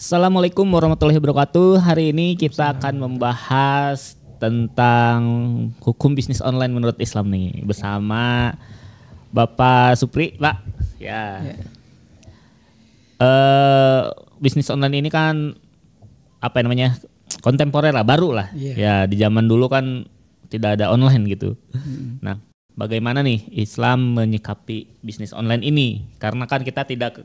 Assalamualaikum warahmatullahi wabarakatuh. Hari ini kita akan membahas tentang hukum bisnis online menurut Islam nih bersama Bapak Supri, Pak. Ya. Bisnis online ini kan apa namanya? Kontemporer lah, baru lah. Ya, di zaman dulu kan tidak ada online gitu. Nah, bagaimana nih Islam menyikapi bisnis online ini? Karena kan kita tidak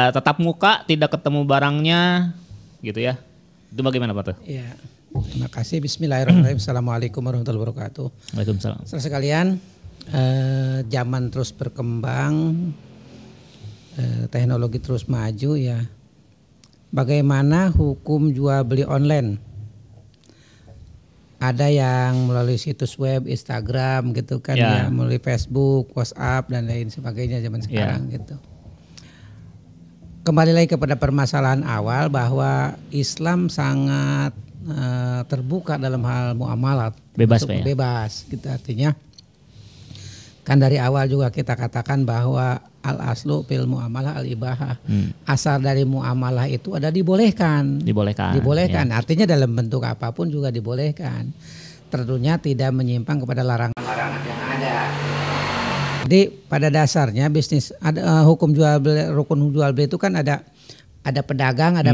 tatap muka, tidak ketemu barangnya, gitu ya. Itu bagaimana Pak tuh? Iya, terima kasih. Bismillahirrahmanirrahim. Assalamualaikum warahmatullahi wabarakatuh. Waalaikumsalam. Saudara sekalian, zaman terus berkembang, teknologi terus maju ya. Bagaimana hukum jual beli online? Ada yang melalui situs web, Instagram gitu kan ya, melalui Facebook, WhatsApp dan lain sebagainya zaman sekarang gitu. Kembali lagi kepada permasalahan awal bahwa Islam sangat terbuka dalam hal muamalat, bebas, Pak, ya? Bebas gitu, artinya kan dari awal juga kita katakan bahwa al aslu fil muamalah al ibahah. Asal dari muamalah itu ada dibolehkan. Ya. Artinya dalam bentuk apapun juga dibolehkan. Tentunya tidak menyimpang kepada larangan-larangan yang ada. Jadi pada dasarnya bisnis ada hukum jual beli, rukun jual beli itu kan ada pedagang, ada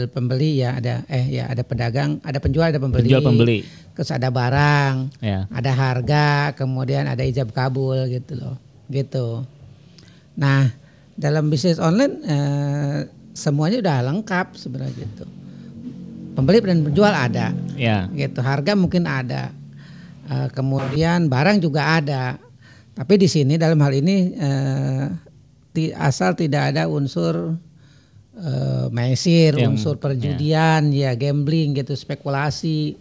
pembeli ya, ada pedagang, ada penjual, ada pembeli. Terus ada barang, ada harga, kemudian ada ijab kabul gitu loh. Gitu. Nah, dalam bisnis online semuanya udah lengkap sebenarnya gitu. Pembeli dan penjual ada. Gitu. Harga mungkin ada. Kemudian barang juga ada. Tapi di sini dalam hal ini asal tidak ada unsur maisir, unsur perjudian, ya gambling gitu, spekulasi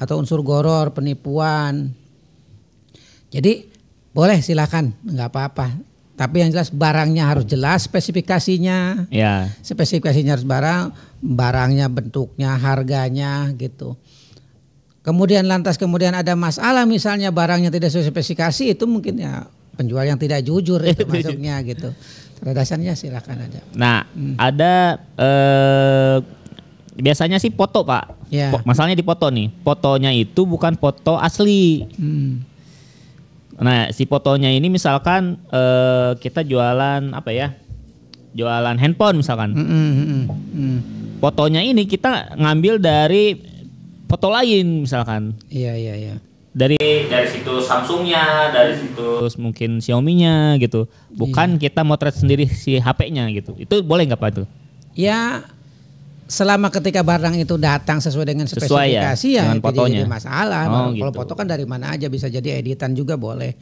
atau unsur goror, penipuan. Jadi boleh silakan, nggak apa-apa. Tapi yang jelas barangnya harus jelas spesifikasinya. Spesifikasinya harus barangnya, bentuknya, harganya gitu. Kemudian kemudian ada masalah misalnya barangnya tidak sesuai spesifikasi, itu mungkin ya penjual yang tidak jujur itu masuknya gitu. Pada dasarnya silakan aja. Nah, ada biasanya sih foto, Pak. Masalahnya di foto nih. Fotonya itu bukan foto asli. Nah, si fotonya ini misalkan kita jualan apa ya? Jualan handphone misalkan. Fotonya ini kita ngambil dari foto lain misalkan. Iya. Dari situs Samsungnya, dari situs mungkin Xiaomi-nya gitu. Bukan kita motret sendiri si HP-nya gitu. Itu boleh nggak Pak itu? Ya, selama ketika barang itu datang sesuai dengan spesifikasi ya tidak jadi masalah. Kalau foto kan dari mana aja, bisa jadi editan juga boleh.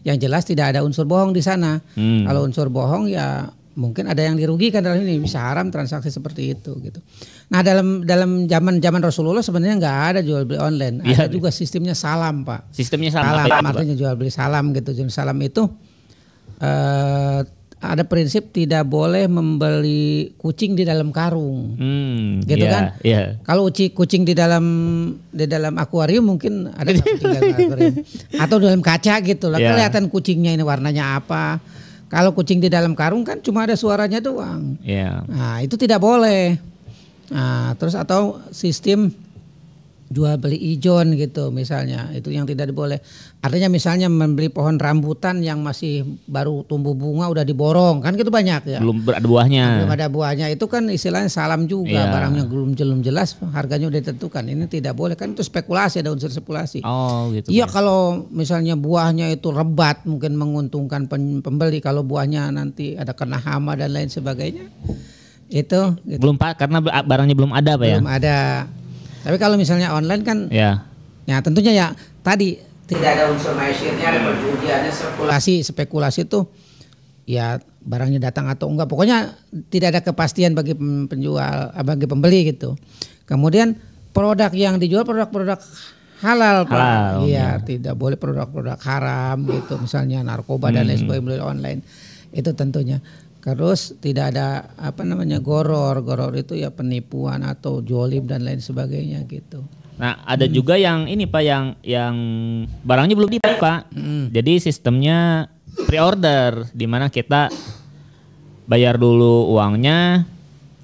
Yang jelas tidak ada unsur bohong di sana. Kalau unsur bohong ya mungkin ada yang dirugikan dalam ini, bisa haram transaksi seperti itu gitu. Nah, dalam zaman Rasulullah sebenarnya nggak ada jual beli online. Ada juga sistemnya salam, Pak. Sistemnya salam artinya jual beli salam gitu. Salam itu ada prinsip tidak boleh membeli kucing di dalam karung. Gitu kan? Kalau kucing di dalam akuarium mungkin ada kucing dalam akuarium. Atau dalam kaca gitu lah. Kelihatan kucingnya ini warnanya apa. Kalau kucing di dalam karung kan cuma ada suaranya doang. Nah, itu tidak boleh. Nah, terus atau sistem jual beli ijon gitu misalnya, itu yang tidak boleh. Artinya misalnya membeli pohon rambutan yang masih baru tumbuh bunga udah diborong, kan gitu banyak ya. Belum ada buahnya. Belum ada buahnya, itu kan istilahnya salam juga. Barangnya belum jelas, harganya udah ditentukan. Ini tidak boleh, kan itu spekulasi, ada unsur spekulasi. Gitu. Iya, kalau misalnya buahnya itu rebat mungkin menguntungkan pembeli, kalau buahnya nanti ada kena hama dan lain sebagainya. Itu gitu. Belum Pak, karena barangnya belum ada Pak ya. Belum ada. Tapi kalau misalnya online kan, ya tentunya ya tadi tidak ada unsur maisirnya, ada perjudiannya, spekulasi itu ya barangnya datang atau enggak. Pokoknya tidak ada kepastian bagi penjual, bagi pembeli gitu. Kemudian produk yang dijual produk-produk halal, Pak. Iya, tidak boleh produk-produk haram gitu, misalnya narkoba dan lain sebagainya online. Itu tentunya. Terus tidak ada goror itu ya penipuan atau jolim dan lain sebagainya gitu. Nah, ada juga yang ini Pak, yang barangnya belum di Pak. Jadi sistemnya pre-order, di mana kita bayar dulu uangnya,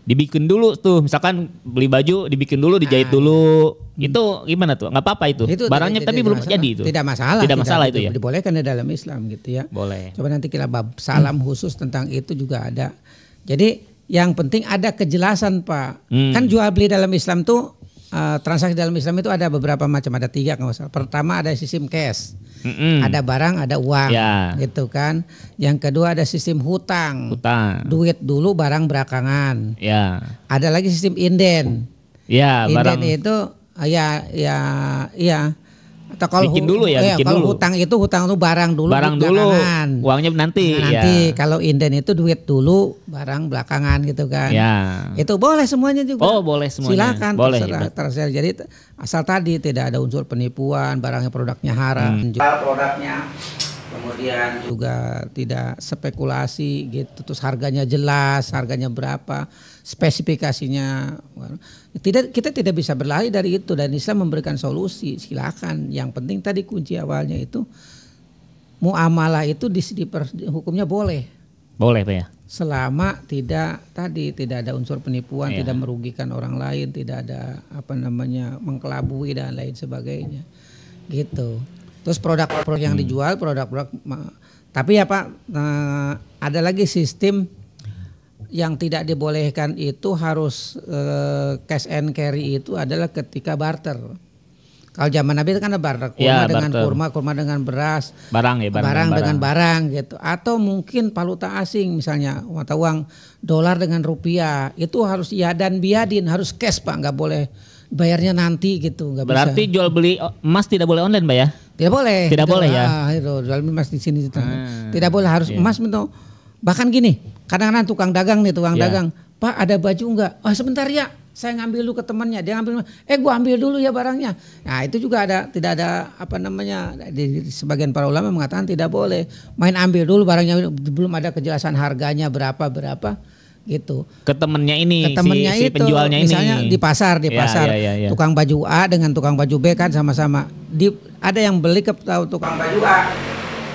dibikin dulu tuh, misalkan beli baju dibikin dulu, dijahit dulu. Itu gimana tuh? Nggak apa-apa itu. Barangnya tapi belum jadi itu. Tidak masalah. Tidak masalah itu ya. Dibolehkan di dalam Islam gitu ya. Boleh. Coba nanti kita bab salam khusus tentang itu juga ada. Jadi yang penting ada kejelasan Pak. Kan jual beli dalam Islam tuh transaksi dalam Islam itu ada beberapa macam, ada 3 kalau nggak salah. Pertama ada sistem cash. Ada barang, ada uang, gitu kan. Yang kedua ada sistem hutang. Duit dulu, barang belakangan. Ada lagi sistem inden. Inden barang itu atau kalau bikin dulu bikin kalau dulu. hutang itu barang dulu, uangnya nanti. Kalau inden itu duit dulu, barang belakangan gitu kan. Itu boleh semuanya juga. Oh, boleh semuanya. Silakan, boleh. terserah. Jadi asal tadi tidak ada unsur penipuan, barangnya produknya haram, produknya kemudian juga tidak spekulasi gitu, terus harganya jelas, harganya berapa, spesifikasinya. Kita tidak bisa berlari dari itu, dan Islam memberikan solusi. Silakan. Yang penting tadi kunci awalnya itu muamalah itu hukumnya boleh. Boleh Pak ya. Selama tidak ada unsur penipuan, tidak merugikan orang lain, tidak ada mengkelabui dan lain sebagainya. Gitu. Terus produk-produk yang dijual, produk-produk tapi ya Pak, ada lagi sistem yang tidak dibolehkan itu harus cash and carry, itu adalah ketika barter. Kalau zaman Nabi itu kan ada barter, kurma dengan barter. kurma dengan beras, barang dengan barang gitu. Atau mungkin valuta asing, misalnya mata uang dolar dengan rupiah, itu harus dan biadin, harus cash Pak, nggak boleh bayarnya nanti gitu, nggak bisa. Berarti jual beli emas tidak boleh online Pak ya? Tidak boleh. Tidak boleh ya. Itu jual beli emas di sini. Tidak boleh, harus emas itu. Bahkan gini, kadang-kadang tukang dagang, Pak ada baju enggak? Oh sebentar ya, saya ngambil dulu ke temannya, dia ngambil, gua ambil dulu ya barangnya. Nah itu juga tidak ada di sebagian para ulama mengatakan tidak boleh. Main ambil dulu barangnya, belum ada kejelasan harganya berapa gitu. Ke temennya ini, si penjualnya misalnya ini. Di pasar, tukang baju A dengan tukang baju B kan sama-sama. Ada yang beli ke tukang baju A.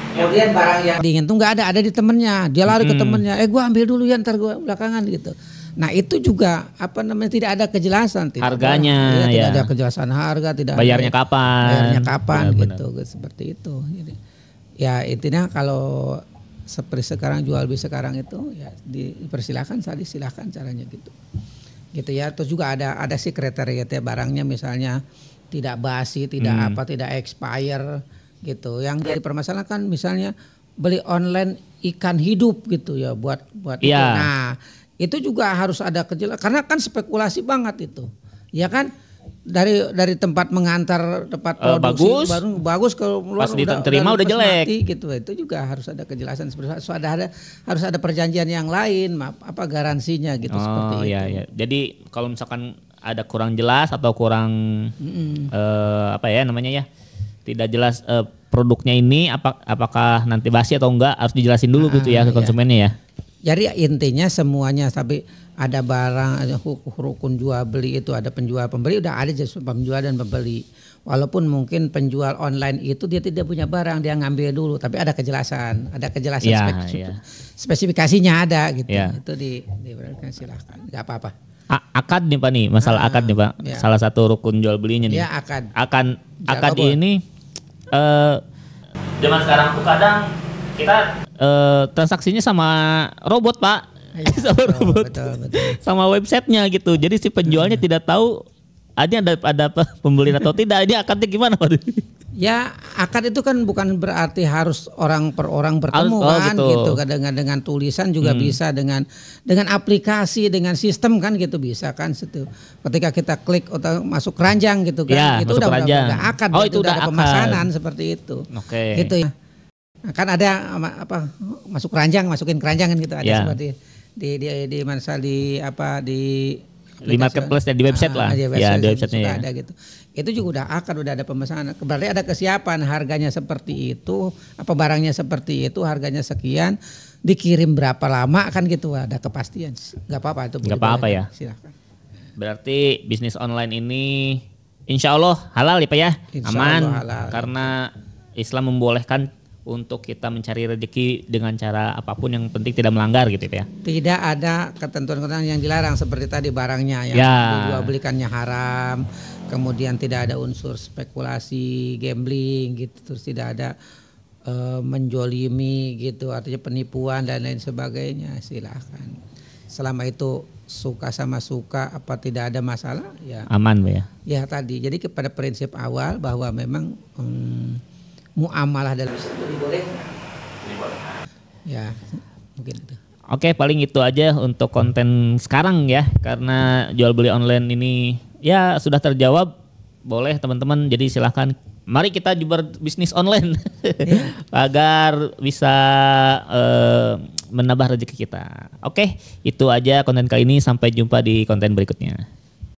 Kemudian barang yang diingin tuh nggak ada di temennya. Dia lari ke temennya, gua ambil dulu ya, ntar gua belakangan gitu. Nah itu juga tidak ada kejelasan, harganya, tidak ada kejelasan harga, tidak bayarnya kapan gitu, seperti itu. Jadi, ya intinya kalau seperti sekarang jual beli sekarang itu ya dipersilakan, silahkan caranya gitu ya. Terus juga ada sih kriteria barangnya, misalnya tidak basi, tidak tidak expire gitu. Yang jadi permasalahan kan misalnya beli online ikan hidup gitu ya buat itu. Nah itu juga harus ada kejelasan, karena kan spekulasi banget itu ya kan. Dari tempat mengantar, tempat produksi bagus ke luar, pas diterima udah jelek mati, gitu. Itu juga harus ada kejelasan, harus ada perjanjian yang lain, garansinya gitu, seperti itu. Ya. Jadi kalau misalkan ada kurang jelas atau kurang tidak jelas produknya ini apakah nanti basi atau enggak, harus dijelasin dulu gitu ya ke konsumennya ya. Jadi intinya semuanya, tapi ada barang, ada rukun jual beli itu, ada penjual pembeli, udah ada penjual dan pembeli. Walaupun mungkin penjual online itu dia tidak punya barang, dia ngambil dulu, tapi ada kejelasan spesifikasinya ada gitu. Itu diberikan, silahkan, nggak apa-apa. Akad nih Pak nih, masalah akad nih Pak, salah satu rukun jual belinya nih. Akad ini zaman sekarang tuh kadang kita transaksinya sama robot Pak, sama robot, betul. Sama websitenya gitu. Jadi si penjualnya tidak tahu ada pembeli atau tidak. Ini akadnya gimana Pak? Ya akad itu kan bukan berarti harus orang per orang bertemu gitu. Dengan tulisan juga bisa, dengan aplikasi, dengan sistem kan gitu bisa kan. Ketika kita klik atau masuk keranjang gitu kan, itu udah akad. Itu udah ada pemasanan seperti itu. Gitu ya. Kan ada masuk keranjang, masukin keranjang kan gitu, ada seperti di marketplace dan di website lah. Di websitenya ada gitu. Itu juga udah akad, udah ada pemesanan. Berarti ada kesiapan, harganya seperti itu, barangnya seperti itu, harganya sekian, dikirim berapa lama kan gitu, ada kepastian. Enggak apa-apa itu. Enggak apa-apa ya. Silakan. Berarti bisnis online ini insya Allah halal ya Pak ya? Aman. Halal. Karena Islam membolehkan untuk kita mencari rezeki dengan cara apapun yang penting tidak melanggar gitu ya. Tidak ada ketentuan-ketentuan yang dilarang seperti tadi barangnya yang dijual belikannya haram, kemudian tidak ada unsur spekulasi, gambling gitu, terus tidak ada menjolimi gitu, artinya penipuan dan lain sebagainya. Silahkan. Selama itu suka sama suka, apa tidak ada masalah ya aman ya. Ya tadi, jadi kepada prinsip awal bahwa memang muamalah dalam dibolehkan. Ya, mungkin itu. Oke, paling itu aja untuk konten sekarang ya. Karena jual beli online ini ya sudah terjawab. Boleh teman-teman, jadi silahkan mari kita berbisnis online agar bisa menambah rezeki kita. Oke, itu aja konten kali ini, sampai jumpa di konten berikutnya.